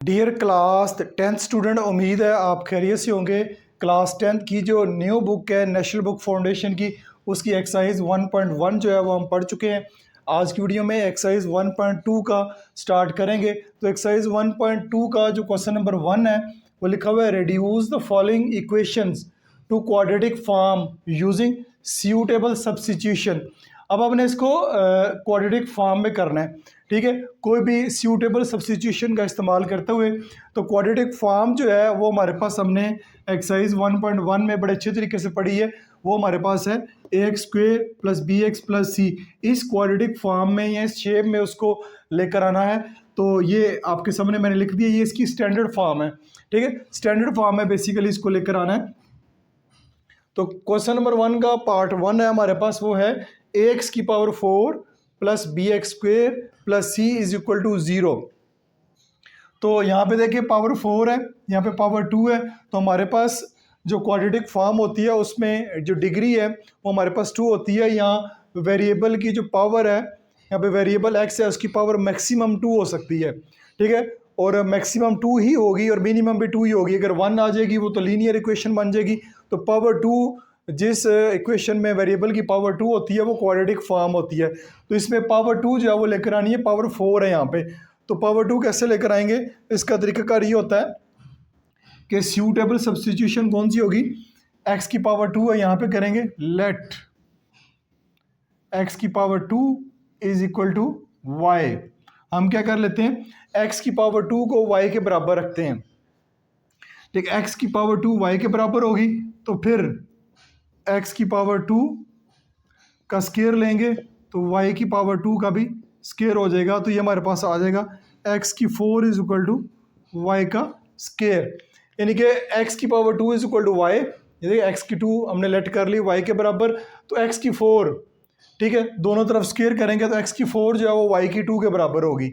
Dear class 10th student, उम्मीद है आप खैरियत से होंगे। क्लास 10th की जो न्यू बुक है नेशनल बुक फाउंडेशन की, उसकी एक्सरसाइज 1.1 जो है वो हम पढ़ चुके हैं। आज की वीडियो में एक्सरसाइज 1.2 का स्टार्ट करेंगे। तो एक्सरसाइज 1.2 का जो क्वेश्चन नंबर 1 है वो लिखा हुआ है, reduce the following equations to quadratic form using suitable substitution. अब आपने इसको क्वाड्रेटिक फॉर्म में करना है, ठीक है, कोई भी सूटेबल सब्स्टिट्यूशन का इस्तेमाल करते हुए। तो क्वाड्रेटिक फॉर्म जो है वो हमारे पास हमने एक्सरसाइज 1.1 में बड़े अच्छे तरीके से पढ़ी है। वो हमारे पास है ax² + bx + c। इस क्वाड्रेटिक फॉर्म में या इस शेप में उसको लेकर आना है। तो ये आपके सामने मैंने लिख दिया, ये इसकी स्टैंडर्ड फॉर्म है, ठीक है। स्टैंडर्ड फॉर्म में बेसिकली इसको लेकर आना है। तो क्वेश्चन नंबर 1 का पार्ट 1 है हमारे पास, वो है ax⁴ + bx² + c = 0। तो यहाँ पे देखिए पावर 4 है, यहाँ पे पावर 2 है। तो हमारे पास जो क्वाड्रेटिक फॉर्म होती है उसमें जो डिग्री है वो हमारे पास 2 होती है। यहाँ वेरिएबल की जो पावर है, यहाँ पे वेरिएबल x है, उसकी पावर मैक्सिमम 2 हो सकती है, ठीक है। और मैक्सिमम 2 ही होगी और मिनिमम भी 2 ही होगी। अगर 1 आ जाएगी वो तो लीनियर इक्वेशन बन जाएगी। तो पावर 2, जिस इक्वेशन में वेरिएबल की पावर 2 होती है वो क्वाड्रेटिक फॉर्म होती है। तो इसमें पावर 2 जो है वो लेकर आनी है, पावर 4 है यहाँ पे। तो पावर 2 कैसे लेकर आएंगे, इसका तरीकाकार ये होता है कि सूटेबल सब्स्टिट्यूशन कौन सी होगी, x⁴ है, यहाँ पे करेंगे लेट x⁴ = y। हम क्या कर लेते हैं, x⁴ को y के बराबर रखते हैं, ठीक है। x⁴ y के बराबर होगी तो फिर x⁴ का स्केयर लेंगे तो y⁴ का भी स्केयर हो जाएगा। तो ये हमारे पास आ जाएगा x⁴ = y का स्केयर, यानी कि x⁴ = y। ये x⁴ हमने लेट कर ली y के बराबर, तो x⁴, ठीक है, दोनों तरफ स्केयर करेंगे तो x⁴ जो है वो y⁴ के बराबर होगी,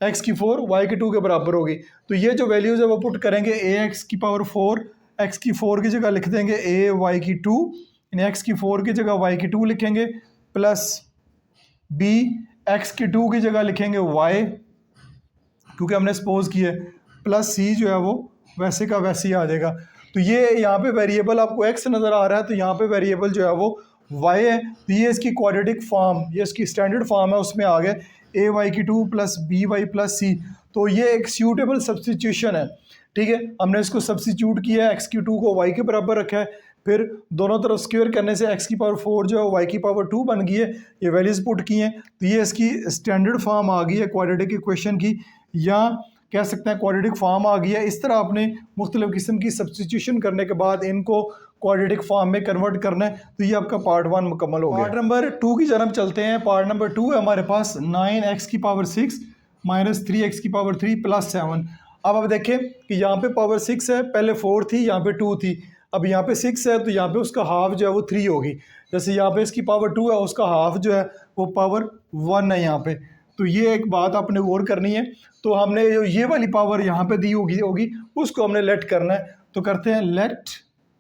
x⁴ y⁴ के बराबर होगी। तो ये जो वैल्यूज़ है वो पुट करेंगे, ax⁴ x⁴ की जगह लिख देंगे a y⁴, यानी x⁴ की जगह y⁴ लिखेंगे, प्लस b x⁴ की जगह लिखेंगे y, क्योंकि हमने सपोज किया है, प्लस c जो है वो वैसे का वैसे ही आ जाएगा। तो ये यहाँ पे वेरिएबल आपको x नज़र आ रहा है, तो यहाँ पे वेरिएबल जो है वो y है। तो ये इसकी क्वाड्रेटिक फॉर्म, ये इसकी स्टैंडर्ड फॉर्म है, उसमें आ गए a y⁴ + b y + c। तो ये एक सूटेबल सब्स्टिट्यूशन है, ठीक है। हमने इसको सब्स्टिट्यूट किया है, x⁴ को y के बराबर रखा है, फिर दोनों तरफ स्क्वायर करने से x⁴ जो है y⁴ बन गई है, ये वैल्यूज पुट की हैं। तो ये इसकी स्टैंडर्ड फॉर्म आ गई है क्वाड्रेटिक इक्वेशन की, या कह सकते हैं क्वाड्रेटिक फॉर्म आ गई है। इस तरह आपने मुख्तलिफ किस्म की सब्स्टिट्यूशन करने के बाद इनको क्वाड्रेटिक फॉर्म में कन्वर्ट करना है। तो ये आपका पार्ट 1 मुकम्मल हो गया। पार्ट नंबर 2 की जन्म चलते हैं। पार्ट नंबर 2 है हमारे पास 9x⁶ - 3x⁴ + 7। अब आप देखें कि यहाँ पे पावर 6 है, पहले 4 थी, यहाँ पे 2 थी। अब यहाँ पे 6 है तो यहाँ पे उसका हाफ जो है वो 3 होगी। जैसे यहाँ पे इसकी पावर 2 है, उसका हाफ जो है वो पावर 1 है यहाँ पे। तो ये एक बात आपने गौर करनी है। तो हमने जो ये वाली पावर यहाँ पे दी होगी उसको हमने लेट करना है। तो करते हैं लेट,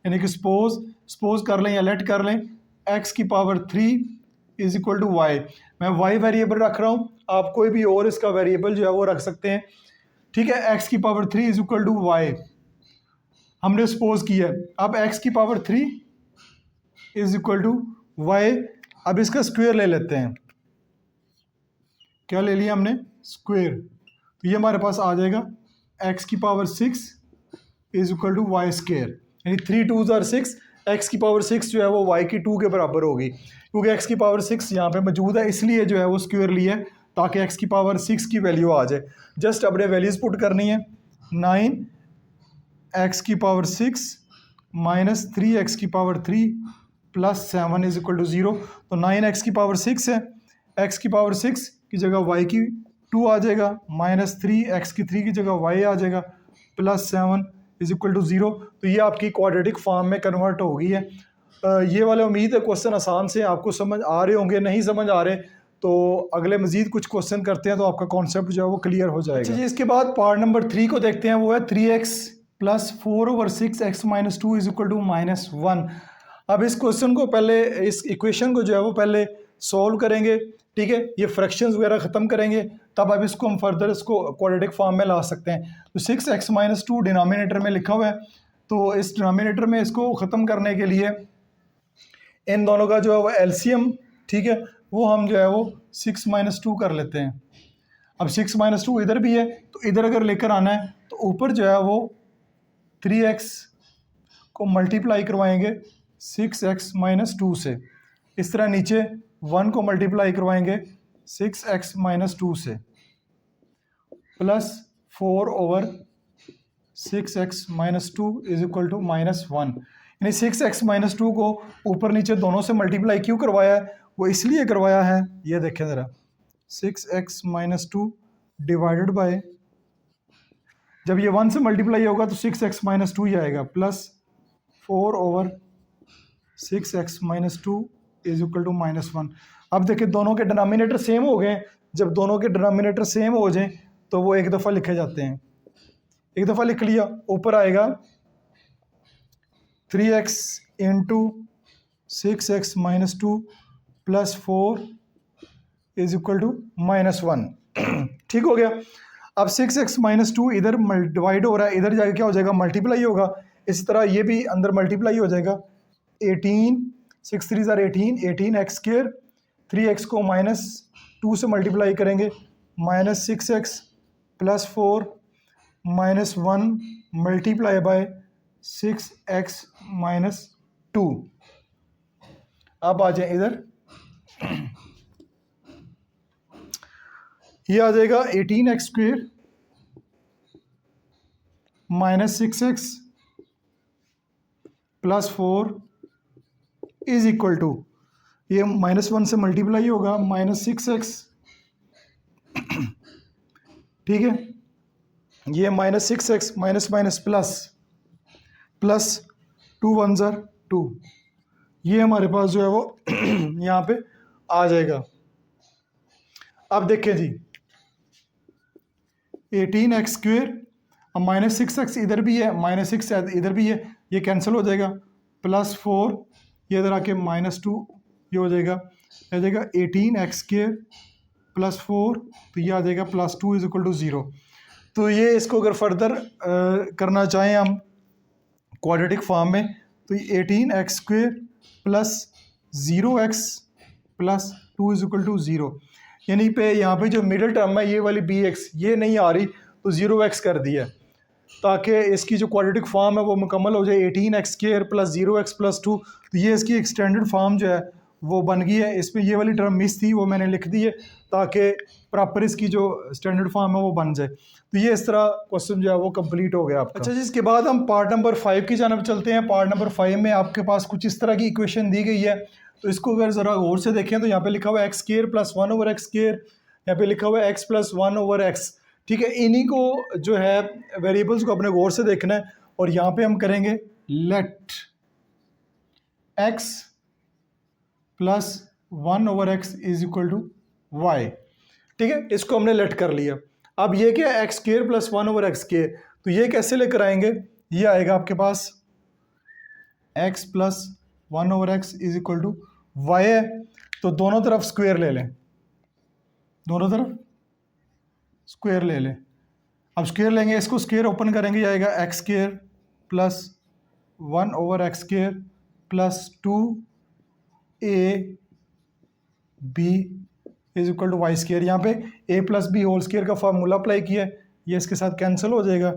यानी कि सपोज कर लें या लेट कर लें x⁴ = y। मैं y वेरिएबल रख रहा हूँ, आप कोई भी और इसका वेरिएबल जो है वो रख सकते हैं, ठीक है। x⁴ = y हमने सपोज किया है। अब x⁴ = y। अब इसका स्क्वायर ले लेते हैं, क्या ले लिया हमने, स्क्वायर। तो ये हमारे पास आ जाएगा x⁴ = y², यानी 3 2s are 6। x⁴ जो है वो y⁴ के बराबर होगी, क्योंकि x⁴ यहाँ पे मौजूद है, इसलिए जो है वो स्क्वायर लिया है ताकि x⁴ की वैल्यू आ जाए। जस्ट अपने वैल्यूज़ पुट करनी है, 9x⁴ - 3x⁴ + 7 = 0। तो 9x⁴ है, x⁴ की जगह y⁴ आ जाएगा, -3x⁴ की जगह y आ जाएगा, + 7 = 0। तो ये आपकी क्वाड्रेटिक फॉर्म में कन्वर्ट हो गई है। ये वाले उम्मीद है क्वेश्चन आसान से आपको समझ आ रहे होंगे। नहीं समझ आ रहे तो अगले मजीद कुछ क्वेश्चन करते हैं तो आपका कॉन्सेप्ट जो है वो क्लियर हो जाएगा। अच्छा जी, इसके बाद पार्ट नंबर 3 को देखते हैं। वो है 3x + 4/6x - 2 = -1। अब इस क्वेश्चन को पहले, इस इक्वेशन को जो है वो पहले सॉल्व करेंगे, ठीक है, ये फ्रैक्शंस वगैरह ख़त्म करेंगे, तब अब इसको हम फर्दर इसको क्वाड्रेटिक फॉर्म में ला सकते हैं। तो 6x-2 डिनोमिनेटर में लिखा हुआ है, तो इस डिनोमिनेटर में इसको ख़त्म करने के लिए इन दोनों का जो है वो एलसीएम, ठीक है, वो हम जो है वो 6-2 कर लेते हैं। अब 6-2 इधर भी है, तो इधर अगर लेकर आना है तो ऊपर जो है वो 3x को मल्टीप्लाई करवाएंगे 6x-2 से, इस तरह नीचे 1 को मल्टीप्लाई करवाएंगे 6x-2 से, plus 4/6x-2 is equal to -1। यानी 6x-2 को ऊपर नीचे दोनों से मल्टीप्लाई क्यों करवाया है? वो इसलिए करवाया है, ये देखें ज़रा, 6x-2 डिवाइडेड बाय, जब ये 1 से मल्टीप्लाई होगा तो 6x-2 ही आएगा, plus 4/6x-2 is equal to -1। अब देखिए दोनों के डिनोमिनेटर सेम हो गए, जब दोनों के डिनोमिनेटर सेम हो जाएं तो वो एक दफ़ा लिखे जाते हैं। एक दफ़ा लिख लिया, ऊपर आएगा 3x into 6x-2 plus 4 is equal to -1। ठीक हो गया। अब 6x-2 इधर डिवाइड हो रहा है, इधर जाके क्या हो जाएगा, मल्टीप्लाई होगा। इसी तरह ये भी अंदर मल्टीप्लाई हो जाएगा, 18, 6 3 18x², 3x को -2 से मल्टीप्लाई करेंगे, -6x plus 4 -1 multiply by 6x-2। अब आ जाए इधर, ये आ जाएगा 18x² -6x plus 4 is equal to, ये -1 से मल्टीप्लाई होगा, -6x, ठीक है, ये -6x माइनस प्लस 2 1 2, ये हमारे पास जो है वो यहाँ पे आ जाएगा। अब देखें जी, 18x², अब -6x इधर भी है, -6 इधर भी है, ये कैंसिल हो जाएगा, प्लस 4 ये इधर आके -2 ये हो जाएगा, 18x² प्लस 4, तो ये आ जाएगा +2 इज इक्वल टू 0। तो ये इसको अगर फर्दर करना चाहें हम क्वाड्रेटिक फॉर्म में, तो ये 18x² plus 0x plus 2 is equal to 0, यानी पे यहाँ पे जो मिडिल टर्म है ये वाली bx ये नहीं आ रही, तो 0x कर दिया ताकि इसकी जो क्वाड्रेटिक फॉर्म है वो मुकम्मल हो जाए, 18x² प्लस 0x प्लस 2। तो ये इसकी एक्सटेंडेड फॉर्म जो है वो बन गई है। इसमें ये वाली टर्म मिस थी, वो मैंने लिख दी है ताकि प्रॉपर इसकी जो स्टैंडर्ड फॉर्म है वो बन जाए। तो ये इस तरह क्वेश्चन जो है वो कंप्लीट हो गया आपका। अच्छा जी, इसके बाद हम पार्ट नंबर 5 की जानब चलते हैं। पार्ट नंबर 5 में आपके पास कुछ इस तरह की इक्वेशन दी गई है, तो इसको अगर ज़रा गौर से देखें तो यहाँ पे लिखा हुआ है x² प्लस 1/x², यहाँ पे लिखा हुआ है x प्लस 1/x, ठीक है। इन्हीं को जो है वेरिएबल्स को अपने गौर से देखना है, और यहाँ पे हम करेंगे let x plus 1/x is equal to y, ठीक है। इसको हमने लेट कर लिया। अब ये क्या है, x² प्लस 1/x², तो ये कैसे लेकर आएंगे, ये आएगा आपके पास x plus 1/x is equal to y है, तो दोनों तरफ स्क्वायर ले लें, दोनों तरफ स्क्वायर ले लें। अब स्क्वायर लेंगे, इसको स्क्वायर ओपन करेंगे, ये आएगा x² plus 1/x² plus 2ab is equal to y²। यहाँ पे a plus B whole square का फार्मूला अप्लाई किया है, ये इसके साथ कैंसिल हो जाएगा,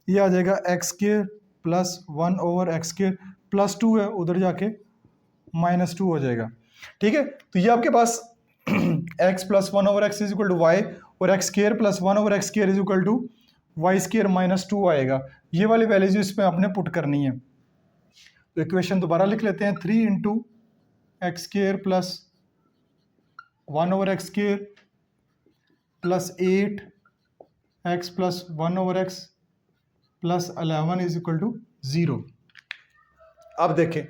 ये आ जाएगा x² प्लस 1/x² प्लस 2 है, उधर जाके -2 हो जाएगा, ठीक है। तो ये आपके पास x plus 1/x is equal to y और x² plus 1/x² is equal to y² minus 2 आएगा। ये वाली वैल्यूज इसमें आपने पुट करनी है। तो इक्वेशन दोबारा लिख लेते हैं, 3 into x² plus 1/x² plus 8x plus 1/x plus 11 is equal to 0। अब देखें,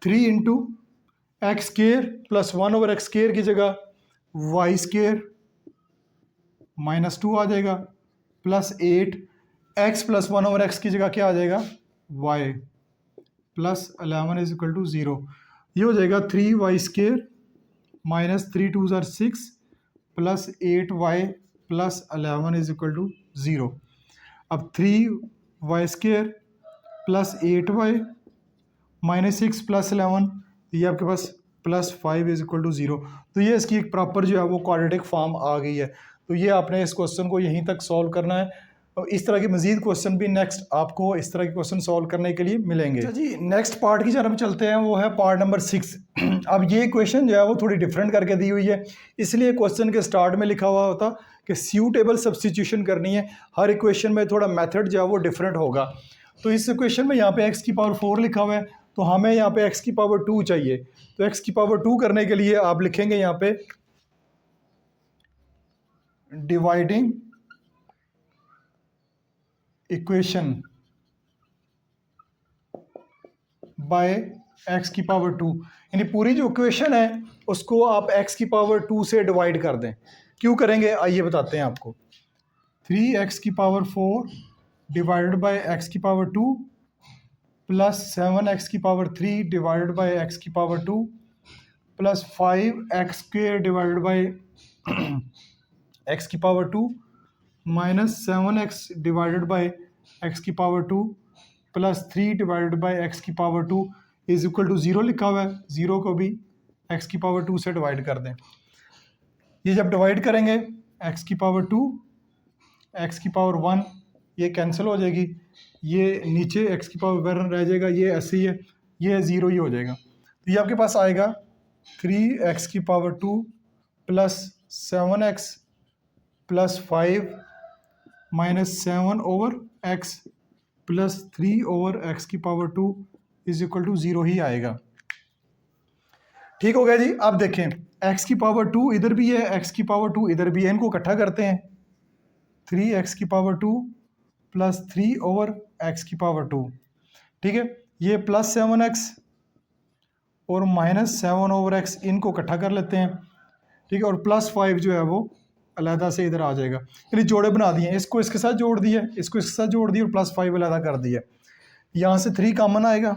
3 इंटू x² प्लस 1/x² की जगह y² -2 आ जाएगा, प्लस 8x प्लस 1/x की जगह क्या आ जाएगा, y plus 11 is equal to 0। ये हो जाएगा 3y² माइनस 3 2 ज़ार 6 plus 8y plus 11 is equal to 0। अब 3y² plus 8y minus 6 plus 11, ये आपके पास प्लस 5 इज इक्वल टू 0। तो ये इसकी एक प्रॉपर जो है वो क्वाड्रेटिक फॉर्म आ गई है। तो ये आपने इस क्वेश्चन को यहीं तक सॉल्व करना है। और इस तरह के मजीद क्वेश्चन भी नेक्स्ट आपको इस तरह के क्वेश्चन सॉल्व करने के लिए मिलेंगे। अच्छा जी, नेक्स्ट पार्ट की तरफ चलते हैं, वो है पार्ट नंबर 6। अब ये क्वेश्चन जो है वो थोड़ी डिफरेंट करके दी हुई है, इसलिए क्वेश्चन के स्टार्ट में लिखा हुआ होता कि सूटेबल सब्सटीट्यूशन करनी है। हर इक्वेशन में थोड़ा मेथड जो है वो डिफरेंट होगा। तो इस इक्वेशन में यहाँ पे x की पावर 4 लिखा हुआ है, तो हमें यहाँ पे x की पावर 2 चाहिए। तो x की पावर 2 करने के लिए आप लिखेंगे यहाँ पे डिवाइडिंग इक्वेशन बाय x की पावर 2, यानी पूरी जो इक्वेशन है उसको आप x की पावर 2 से डिवाइड कर दें। क्यों करेंगे आइए बताते हैं आपको। 3x की पावर 4 डिवाइडेड बाय x की पावर 2 प्लस 7x की पावर 3 डिवाइडेड बाय x की power 2 plus 5x² divided by x की power 2 minus 7x divided by x की power 2 plus 3 divided by x की पावर 2 इज इक्वल टू 0 लिखा हुआ है। 0 को भी x की पावर 2 से डिवाइड कर दें। ये जब डिवाइड करेंगे x की पावर 2 x की पावर 1 ये कैंसिल हो जाएगी, ये नीचे x की पावर 1 रह जाएगा, ये ऐसे ही है, ये 0 ही हो जाएगा। तो ये आपके पास आएगा 3x की power 2 plus 7x plus 5 minus 7 over x plus 3 over x की पावर 2 इज इक्वल टू 0 ही आएगा। ठीक हो गया जी। अब देखें x की पावर 2 इधर भी है, x की पावर 2 इधर भी है, इनको इकट्ठा करते हैं। 3x की पावर 2 प्लस 3 ओवर x की पावर 2, ठीक है। ये प्लस 7x और माइनस 7 ओवर x इनको इकट्ठा कर लेते हैं, ठीक है। और प्लस 5 जो है वो अलहदा से इधर आ जाएगा, यानी जोड़े बना दिए, इसको इसके साथ जोड़ दिया, इसको इसके साथ जोड़ दिया और प्लस 5 अलहदा कर दिया। यहाँ से 3 कॉमन आएगा,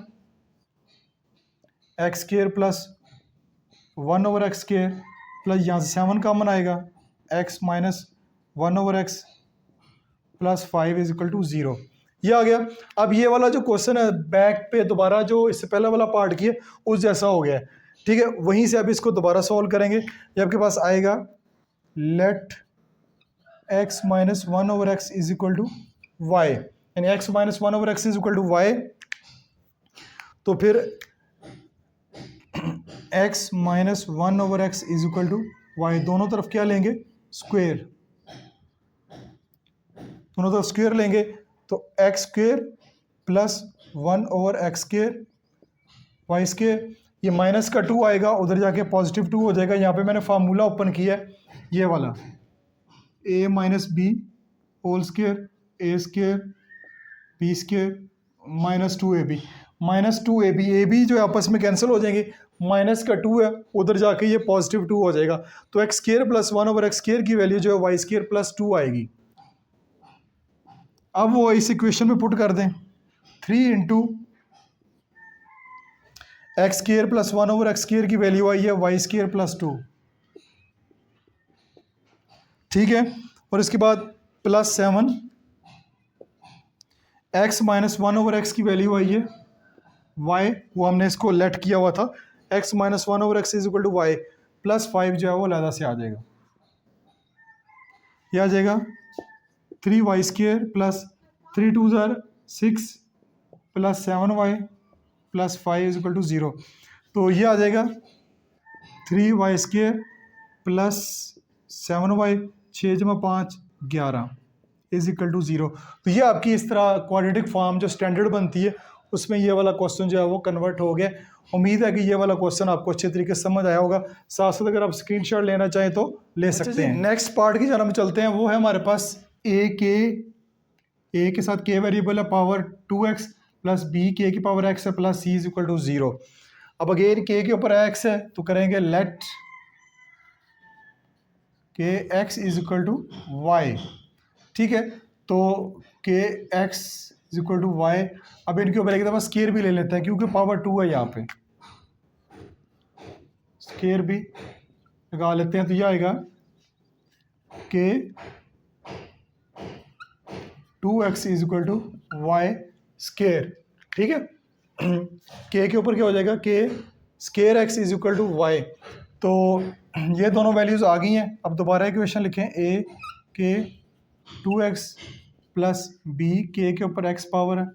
x² plus 1 over x² plus यहाँ से 7 कॉमन आएगा, x minus 1 over x plus 5 is equal to 0। ये आ गया। अब ये वाला जो क्वेश्चन है बैक पे दोबारा जो इससे पहले वाला पार्ट किया उस जैसा हो गया है, ठीक है। वहीं से अब इसको दोबारा सॉल्व करेंगे। ये आपके पास आएगा let x minus 1 over x is equal to y, यानी x minus 1 over x is equal to y. तो फिर x minus 1 over x is equal to y, दोनों तरफ क्या लेंगे स्क्वेयर, दोनों तरफ स्क्वेयर लेंगे। तो x² plus 1 over x² y², ये माइनस का 2 आएगा, उधर जाके पॉजिटिव 2 हो जाएगा। यहाँ पे मैंने फार्मूला ओपन किया है ये वाला, a minus B whole square a² b² minus 2ab, minus 2ab, ab जो आपस में कैंसिल हो जाएंगे, माइनस का 2 है, उधर जाके ये पॉजिटिव 2 हो जाएगा। तो x² प्लस 1 ओवर x² की वैल्यू जो है y² प्लस 2 आएगी। अब वो इस इक्वेशन में पुट कर दें, 3 into x² plus 1 over x² की वैल्यू आई है y² प्लस 2, ठीक है। और इसके बाद plus 7 x minus 1 over x की वैल्यू आई है y, वो हमने इसको लेट किया हुआ था, x minus 1 over x is equal to y, plus 5 जो है वो अलहदा से आ जाएगा, ये आ जाएगा 3y² प्लस 3 2 ज़ार 6 plus 7y plus 5 is equal to 0। तो ये आ जाएगा 3y² प्लस 7y 6 जमा 5 11 इज इक्वल टू 0। तो ये आपकी इस तरह क्वाड्रेटिक फॉर्म जो स्टैंडर्ड बनती है उसमें ये वाला क्वेश्चन जो है वो कन्वर्ट हो गया। उम्मीद है कि ये वाला क्वेश्चन आपको अच्छे तरीके से समझ आया होगा। साथ साथ अगर आप स्क्रीनशॉट लेना चाहें तो ले सकते हैं। नेक्स्ट पार्ट की जरा हम चलते हैं, वो है हमारे पास ए के साथ k वेरिएबल है, power 2x plus b k की पावर x है plus c is equal to 0। अब अगेन k के ऊपर x है तो करेंगे let k x is equal to y, ठीक है। तो k x is equal to y. अब इनके ऊपर एक दफ़ा स्केयर भी ले लेते हैं क्योंकि पावर 2 है यहाँ पे, स्केयर भी लगा लेते हैं, तो ये आएगा K 2x is equal to y square. ठीक है, के ऊपर क्या हो जाएगा, K square x is equal to y. तो ये दोनों वैल्यूज़ आ गई हैं। अब दोबारा इक्वेशन लिखें, a के 2x प्लस बी के ऊपर x पावर है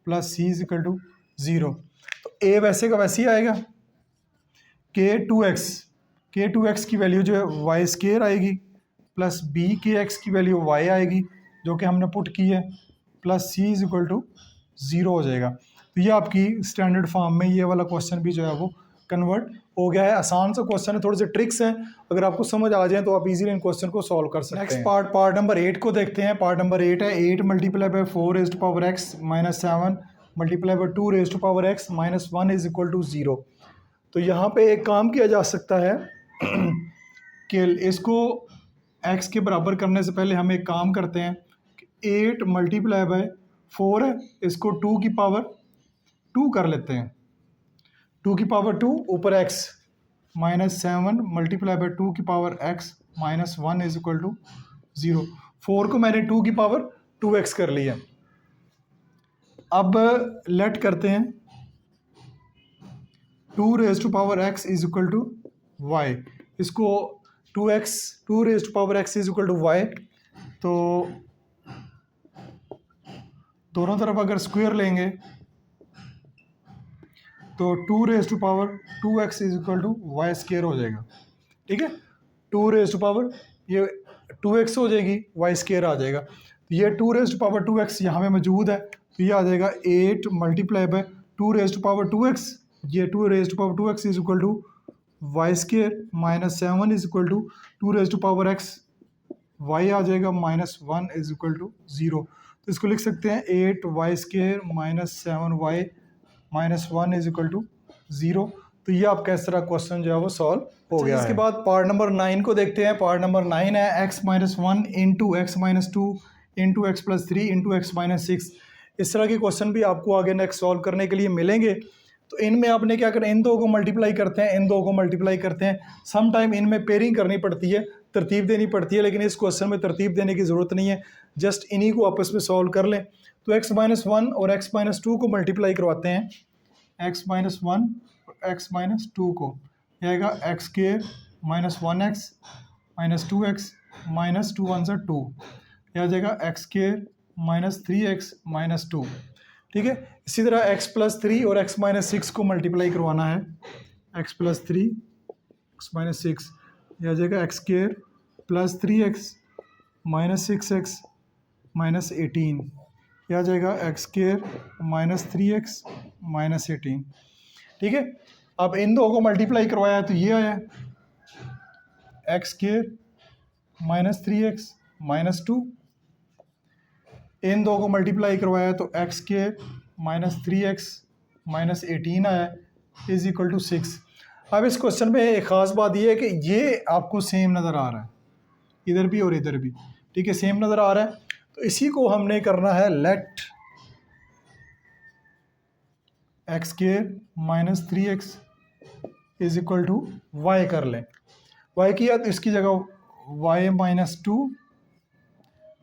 plus C is equal to 0। तो a वैसे का वैसे ही आएगा, के टू एक्स की वैल्यू जो है वाई स्केयर आएगी प्लस बी के एक्स की वैल्यू y आएगी जो कि हमने पुट की है, plus C is equal to 0 हो जाएगा। तो ये आपकी स्टैंडर्ड फॉर्म में ये वाला क्वेश्चन भी जो है वो कन्वर्ट हो गया है। आसान सा क्वेश्चन है, थोड़े से ट्रिक्स हैं, अगर आपको समझ आ जाए तो आप इजीली इन क्वेश्चन को सॉल्व कर सकते हैं। नेक्स्ट पार्ट नंबर 8 को देखते हैं। पार्ट नंबर 8 है 8 multiply by 4 raise to power x minus 7 multiply by 2 raise to power x minus 1 is equal to 0। तो यहाँ पे एक काम किया जा सकता है कि इसको x के बराबर करने से पहले हम एक काम करते हैं कि 8 मल्टीप्लाई बाय 4 है, इसको 2 की पावर 2 कर लेते हैं, 2 की पावर 2 ऊपर x माइनस 7 मल्टीप्लाई बाय 2 की power x minus 1 is equal to 0। 4 को मैंने 2 की पावर 2x कर लिया। अब लेट करते हैं 2 raise to power x is equal to y, इसको 2 raise to power x is equal to y. तो दोनों तरफ अगर स्क्वायर लेंगे तो 2 raise to power 2x is equal to y square हो जाएगा। ठीक है, 2 रेज़ टू पावर ये 2x हो जाएगी, वाई स्क्वायर आ जाएगा। तो ये 2 रेज़ टू पावर 2x यहाँ पे मौजूद है, तो ये आ जाएगा 8 multiply by 2 raise to power 2x, ये 2 raise to power 2x is equal to y square minus 7 is equal to 2 raise to power x, y आ जाएगा माइनस 1 इज इक्वल टू 0। तो इसको लिख सकते हैं 8 y square minus 7 y minus 1 is equal to 0। तो ये आपका इस तरह क्वेश्चन जो है वो सॉल्व हो गया। इसके बाद पार्ट नंबर 9 को देखते हैं। पार्ट नंबर 9 है x minus 1 into x minus 2 into x plus 3 into x minus 6। इस तरह के क्वेश्चन भी आपको आगे नेक्स्ट सॉल्व करने के लिए मिलेंगे। तो इनमें आपने क्या करना है, इन दो को मल्टीप्लाई करते हैं, इन दो को मल्टीप्लाई करते हैं। सम टाइम इनमें पेयरिंग करनी पड़ती है, तरतीब देनी पड़ती है, लेकिन इस क्वेश्चन में तरतीब देने की ज़रूरत नहीं है, जस्ट इन्हीं को आपस में सॉल्व कर लें। तो x माइनस 1 और x माइनस 2 को मल्टीप्लाई करवाते हैं, x माइनस 1 और x माइनस 2 को, यह आएगा x square minus 1x minus 2x minus 2 1 2, यह आ जाएगा x square minus 3x minus 2। ठीक है, इसी तरह x प्लस 3 और x माइनस 6 को मल्टीप्लाई करवाना है, x प्लस 3 x माइनस 6, यह आ जाएगा x square plus 3x minus 6x minus 18, यह आ जाएगा x square minus 3x minus 18। ठीक है, अब इन दो को मल्टीप्लाई करवाया तो ये आया x square minus 3x minus 2, इन दो को मल्टीप्लाई करवाया तो x square minus 3x minus 18 आया इज इक्वल टू 6। अब इस क्वेश्चन में एक ख़ास बात यह है कि ये आपको सेम नज़र आ रहा है, इधर भी और इधर भी। ठीक है, सेम नज़र आ रहा है, तो इसी को हमने करना है let x square minus 3x is equal to y कर लें। वाई किया तो इसकी जगह वाई माइनस 2,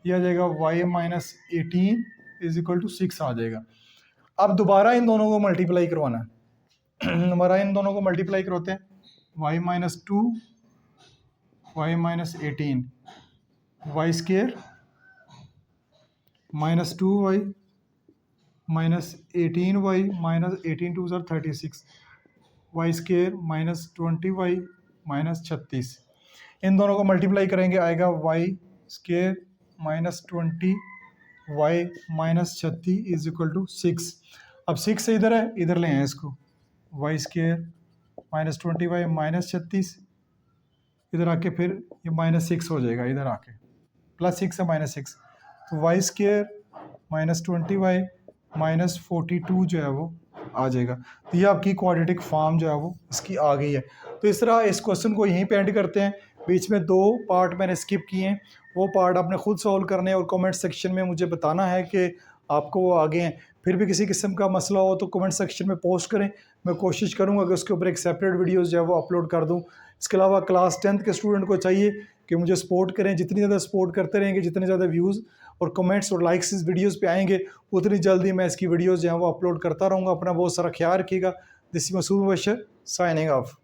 यह आ जाएगा y minus 18 is equal to 6 आ जाएगा। अब दोबारा इन दोनों को मल्टीप्लाई करवाना है, हमारा इन दोनों को मल्टीप्लाई करवाते हैं, y minus 2 y minus 18 y square minus 2y minus 18y minus 18 2 36 y square minus 20y minus 36। इन दोनों को मल्टीप्लाई करेंगे, आएगा y square minus 20y minus 36 is equal to 6। अब 6 से इधर है, इधर ले आए इसको, Y square minus 20y minus 36, इधर आके फिर ये माइनस 6 हो जाएगा, इधर आके प्लस 6 है माइनस 6, तो Y square minus 20y minus 42 जो है वो आ जाएगा। तो ये आपकी क्वाड्रेटिक फॉर्म जो है वो इसकी आ गई है। तो इस तरह इस क्वेश्चन को यहीं पे एंड करते हैं। बीच में 2 पार्ट मैंने स्किप किए हैं, वो पार्ट आपने खुद सॉल्व करने हैं और कमेंट सेक्शन में मुझे बताना है कि आपको वो आगे हैं। फिर भी किसी किस्म का मसला हो तो कमेंट सेक्शन में पोस्ट करें, मैं कोशिश करूँगा कि उसके ऊपर एक सेपरेट वीडियोज़ जो है वो अपलोड कर दूँ इसके अलावा क्लास 10th के स्टूडेंट को चाहिए कि मुझे सपोर्ट करें, जितनी ज़्यादा सपोर्ट करते रहेंगे, जितने ज़्यादा व्यूज़ और कमेंट्स और लाइक्स इस वीडियोस पे आएंगे, उतनी जल्दी मैं इसकी वीडियोस जो हैं वो अपलोड करता रहूँगा। अपना बहुत सारा ख्याल रखिएगा। This is Masood Mubashir signing of.